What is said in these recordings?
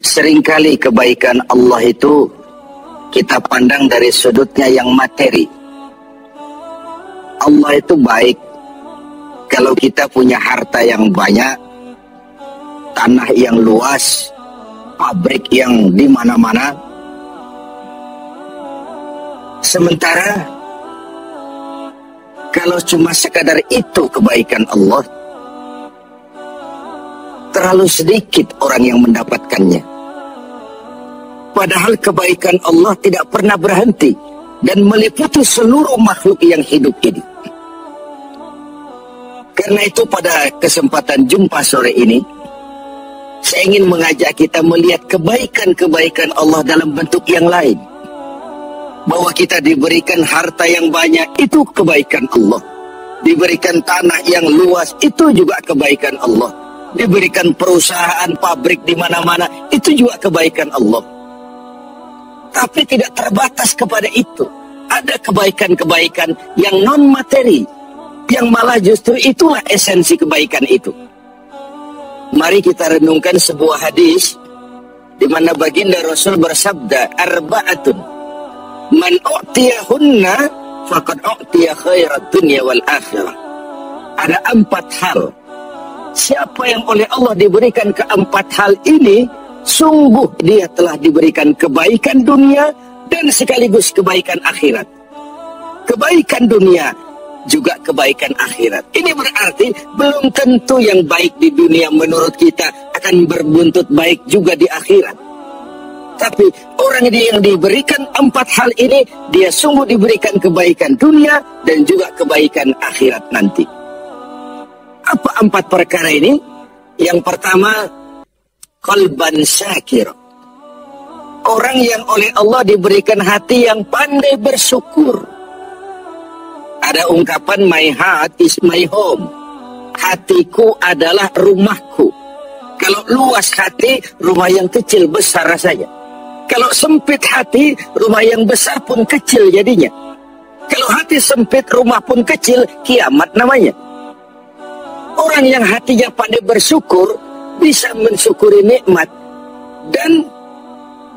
Seringkali kebaikan Allah itu kita pandang dari sudutnya yang materi. Allah itu baik kalau kita punya harta yang banyak, tanah yang luas, pabrik yang di mana-mana. Sementara kalau cuma sekadar itu kebaikan Allah, terlalu sedikit orang yang mendapatkannya. Padahal kebaikan Allah tidak pernah berhenti dan meliputi seluruh makhluk yang hidup ini. Karena itu pada kesempatan jumpa sore ini, saya ingin mengajak kita melihat kebaikan-kebaikan Allah dalam bentuk yang lain. Bahwa kita diberikan harta yang banyak, itu kebaikan Allah. Diberikan tanah yang luas, itu juga kebaikan Allah. Diberikan perusahaan, pabrik di mana-mana, itu juga kebaikan Allah. Tapi tidak terbatas kepada itu. Ada kebaikan-kebaikan yang non-materi, yang malah justru itulah esensi kebaikan itu. Mari kita renungkan sebuah hadis di mana baginda Rasul bersabda, arba'atun man u'tiyahunna faqad u'tiya khairat dunya wal akhirah. Ada 4 hal. Siapa yang oleh Allah diberikan ke-4 hal ini, sungguh dia telah diberikan kebaikan dunia dan sekaligus kebaikan akhirat. Kebaikan dunia juga kebaikan akhirat. Ini berarti belum tentu yang baik di dunia menurut kita akan berbuntut baik juga di akhirat. Tapi orang yang diberikan 4 hal ini, dia sungguh diberikan kebaikan dunia dan juga kebaikan akhirat nanti. Apa 4 perkara ini? Yang pertama, qalban syakir. Orang yang oleh Allah diberikan hati yang pandai bersyukur. Ada ungkapan, my heart is my home. Hatiku adalah rumahku. Kalau luas hati, rumah yang kecil besar rasanya. Kalau sempit hati, rumah yang besar pun kecil jadinya. Kalau hati sempit, rumah pun kecil, kiamat namanya. Orang yang hatinya pandai bersyukur, bisa mensyukuri nikmat. Dan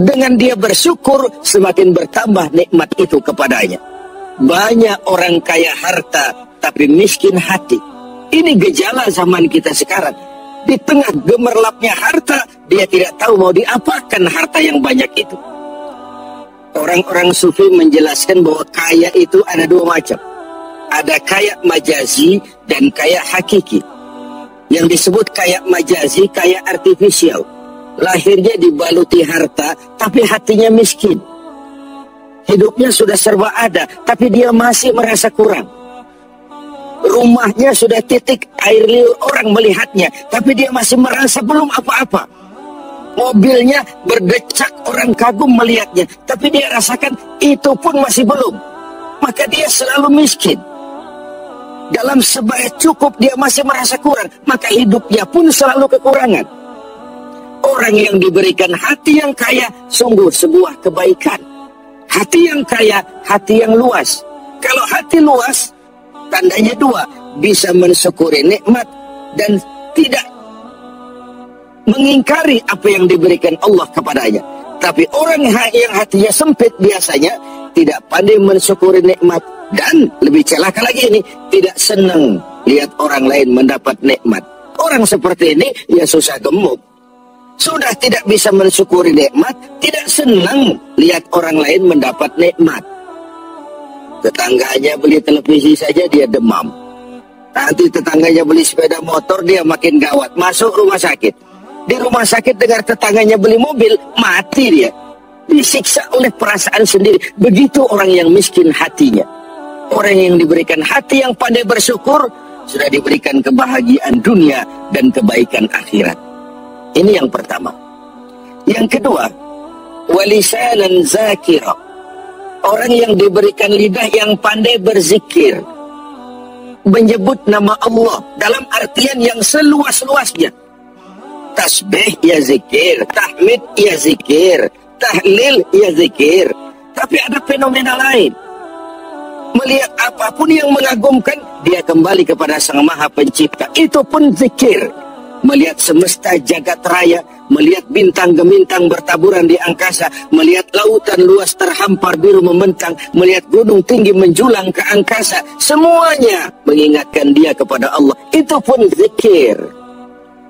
dengan dia bersyukur, semakin bertambah nikmat itu kepadanya. Banyak orang kaya harta, tapi miskin hati. Ini gejala zaman kita sekarang. Di tengah gemerlapnya harta, dia tidak tahu mau diapakan harta yang banyak itu. Orang-orang sufi menjelaskan bahwa kaya itu ada 2 macam. Ada kaya majazi dan kaya hakiki. Yang disebut kaya majazi, kaya artifisial. Lahirnya dibaluti harta, tapi hatinya miskin. Hidupnya sudah serba ada, tapi dia masih merasa kurang. Rumahnya sudah titik air liur orang melihatnya, tapi dia masih merasa belum apa-apa. Mobilnya berdecak orang kagum melihatnya, tapi dia rasakan itu pun masih belum. Maka dia selalu miskin. Dalam sebaya cukup dia masih merasa kurang, maka hidupnya pun selalu kekurangan. Orang yang diberikan hati yang kaya, sungguh sebuah kebaikan. Hati yang kaya, hati yang luas. Kalau hati luas, tandanya 2, bisa mensyukuri nikmat dan tidak mengingkari apa yang diberikan Allah kepadanya. Tapi orang yang hatinya sempit biasanya tidak pandai mensyukuri nikmat. Dan lebih celaka lagi ini, tidak senang lihat orang lain mendapat nikmat. Orang seperti ini ya susah gemuk. Sudah tidak bisa mensyukuri nikmat, tidak senang lihat orang lain mendapat nikmat. Tetangganya beli televisi saja dia demam. Nanti tetangganya beli sepeda motor, dia makin gawat, masuk rumah sakit. Di rumah sakit dengar tetangganya beli mobil, mati dia. Disiksa oleh perasaan sendiri. Begitu orang yang miskin hatinya. Orang yang diberikan hati yang pandai bersyukur, sudah diberikan kebahagiaan dunia dan kebaikan akhirat. Ini yang pertama. Yang kedua, walisanan zakira. Orang yang diberikan lidah yang pandai berzikir, menyebut nama Allah dalam artian yang seluas-luasnya. Tasbih ya zikir, tahmid ya zikir, tahlil ya zikir, Tapi ada fenomena lain. Melihat apapun yang mengagumkan, dia kembali kepada Sang Maha Pencipta. Itu pun zikir. Melihat semesta jagat raya, melihat bintang gemintang bertaburan di angkasa, melihat lautan luas terhampar biru membentang, melihat gunung tinggi menjulang ke angkasa, semuanya mengingatkan dia kepada Allah. Itu pun zikir.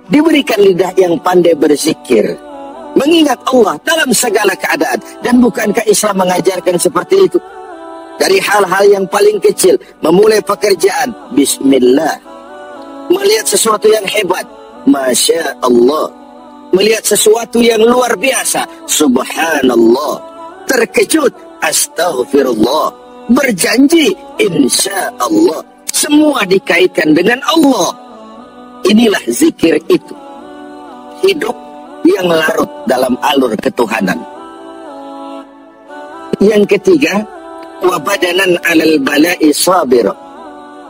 Diberikan lidah yang pandai berzikir, mengingat Allah dalam segala keadaan. Dan bukankah Islam mengajarkan seperti itu? Dari hal-hal yang paling kecil, memulai pekerjaan, bismillah. Melihat sesuatu yang hebat, masya Allah. Melihat sesuatu yang luar biasa, subhanallah. Terkejut, astaghfirullah. Berjanji, insya Allah. Semua dikaitkan dengan Allah. Inilah zikir itu. Hidup yang larut dalam alur ketuhanan. Yang ketiga, wabadanan alal bala'i sabir.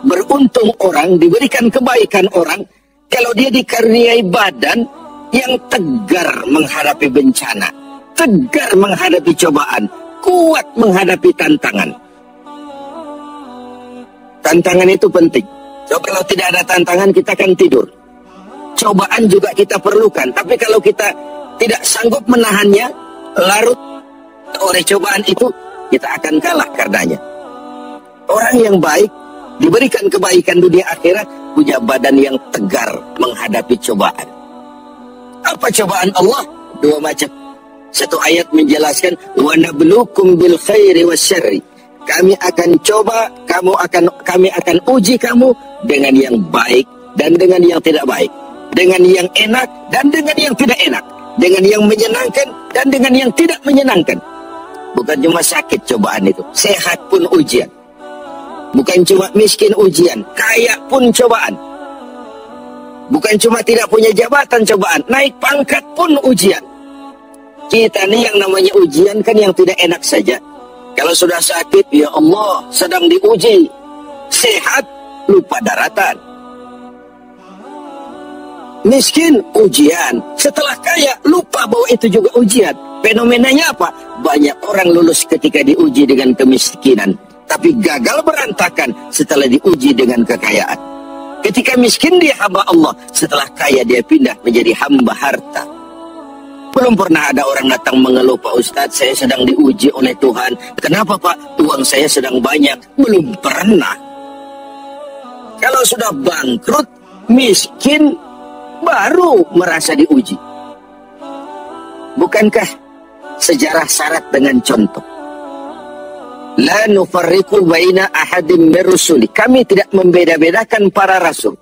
Beruntung orang, diberikan kebaikan orang kalau dia dikaruniai badan yang tegar menghadapi bencana, tegar menghadapi cobaan, kuat menghadapi tantangan. Tantangan itu penting. So, kalau tidak ada tantangan, kita akan tidur. Cobaan juga kita perlukan, tapi kalau kita tidak sanggup menahannya, larut oleh cobaan itu, kita akan kalah karenanya. Orang yang baik, diberikan kebaikan dunia akhirat, punya badan yang tegar menghadapi cobaan. Apa cobaan Allah? Dua macam. Satu ayat menjelaskan, wa nabluukum bil khairi wasyarri. Kami akan coba, kami akan uji kamu dengan yang baik dan dengan yang tidak baik, dengan yang enak dan dengan yang tidak enak, dengan yang menyenangkan dan dengan yang tidak menyenangkan. Bukan cuma sakit cobaan itu, sehat pun ujian. Bukan cuma miskin ujian, kaya pun cobaan. Bukan cuma tidak punya jabatan cobaan, naik pangkat pun ujian. Kita nih yang namanya ujian kan yang tidak enak saja. Kalau sudah sakit, ya Allah, sedang diuji. Sehat, lupa daratan. Miskin, ujian. Setelah kaya, lupa bahwa itu juga ujian. Fenomenanya apa? Banyak orang lulus ketika diuji dengan kemiskinan, tapi gagal berantakan setelah diuji dengan kekayaan. Ketika miskin dia hamba Allah, setelah kaya dia pindah menjadi hamba harta. Belum pernah ada orang datang mengeluh, Pak Ustadz, saya sedang diuji oleh Tuhan. Kenapa Pak? Uang saya sedang banyak. Belum pernah. Kalau sudah bangkrut, miskin, baru merasa diuji. Bukankah sejarah syarat dengan contoh? La nufarriqu baina ahadim min rusuli. Kami tidak membeda-bedakan para rasul.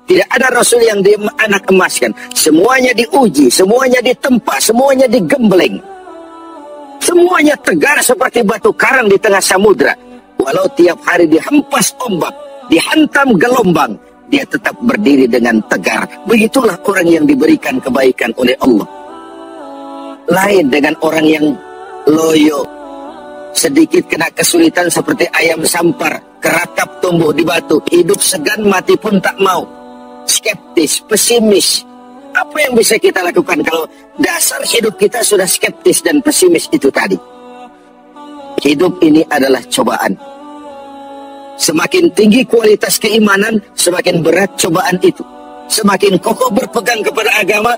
Tidak ada rasul yang dianak emaskan. Semuanya diuji, semuanya ditempa, semuanya digembleng. Semuanya tegar seperti batu karang di tengah samudra. Walau tiap hari dihempas ombak, dihantam gelombang, dia tetap berdiri dengan tegar. Begitulah orang yang diberikan kebaikan oleh Allah. Lain dengan orang yang loyo, sedikit kena kesulitan seperti ayam sampar, kerakap tumbuh di batu, hidup segan mati pun tak mau. Skeptis, pesimis. Apa yang bisa kita lakukan kalau dasar hidup kita sudah skeptis dan pesimis itu tadi? Hidup ini adalah cobaan. Semakin tinggi kualitas keimanan, semakin berat cobaan itu. Semakin kokoh berpegang kepada agama,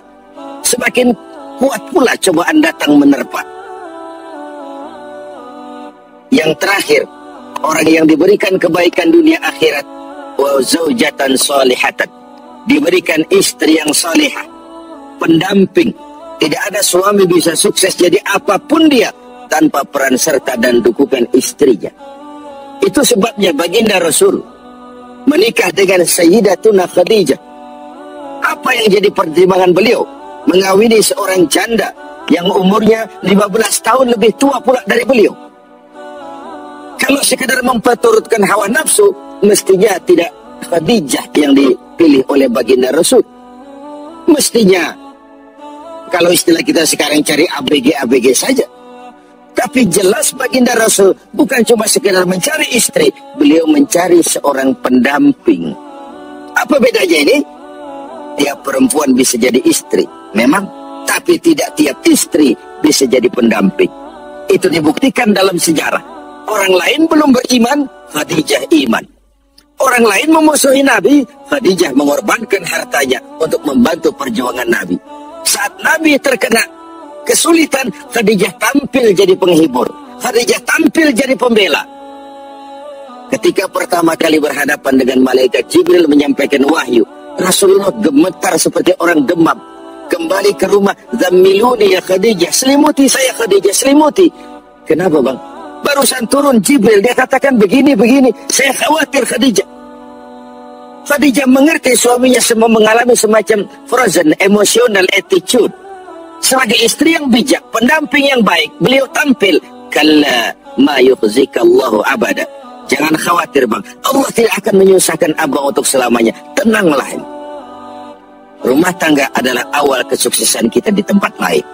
semakin kuat pula cobaan datang menerpa. Yang terakhir, orang yang diberikan kebaikan dunia akhirat, wa zaujatan salihatan, diberikan istri yang salihah, pendamping. Tidak ada suami bisa sukses jadi apapun dia tanpa peran serta dan dukungan istrinya. Itu sebabnya baginda Rasul menikah dengan Sayyidatuna Khadijah. Apa yang jadi pertimbangan beliau? Mengawini seorang janda yang umurnya 15 tahun lebih tua pula dari beliau. Kalau sekedar memperturutkan hawa nafsu, mestinya tidak Khadijah yang dipilih oleh baginda Rasul. Mestinya, kalau istilah kita sekarang cari ABG saja. Tapi jelas baginda Rasul bukan cuma sekedar mencari istri, beliau mencari seorang pendamping. Apa bedanya ini? Tiap perempuan bisa jadi istri, memang, tapi tidak tiap istri bisa jadi pendamping. Itu dibuktikan dalam sejarah. Orang lain belum beriman, Khadijah iman. Orang lain memusuhi Nabi, Khadijah mengorbankan hartanya untuk membantu perjuangan Nabi. Saat Nabi terkena kesulitan, Khadijah tampil jadi penghibur. Khadijah tampil jadi pembela. Ketika pertama kali berhadapan dengan malaikat Jibril menyampaikan wahyu, Rasulullah gemetar seperti orang demam. Kembali ke rumah, zammiluni ya Khadijah, selimuti saya Khadijah, selimuti. Kenapa bang? Barusan turun Jibril, dia katakan begini-begini, saya khawatir Khadijah. Khadijah mengerti suaminya semua mengalami semacam frozen emotional attitude. Sebagai istri yang bijak, pendamping yang baik, beliau tampil, kalla ma yukhzikallahu abada. Jangan khawatir bang, Allah tidak akan menyusahkan abang untuk selamanya. Tenanglah. Rumah tangga adalah awal kesuksesan kita di tempat lain.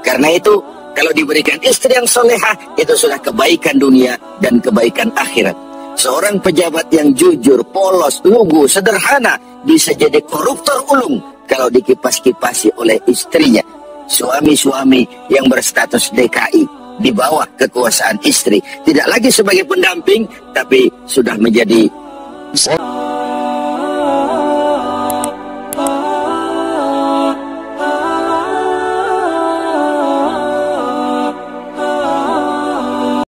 Karena itu, kalau diberikan istri yang solehah, itu sudah kebaikan dunia dan kebaikan akhirat. Seorang pejabat yang jujur, polos, lugu, sederhana, bisa jadi koruptor ulung kalau dikipas-kipasi oleh istrinya. Suami-suami yang berstatus DKI di bawah kekuasaan istri, tidak lagi sebagai pendamping, tapi sudah menjadi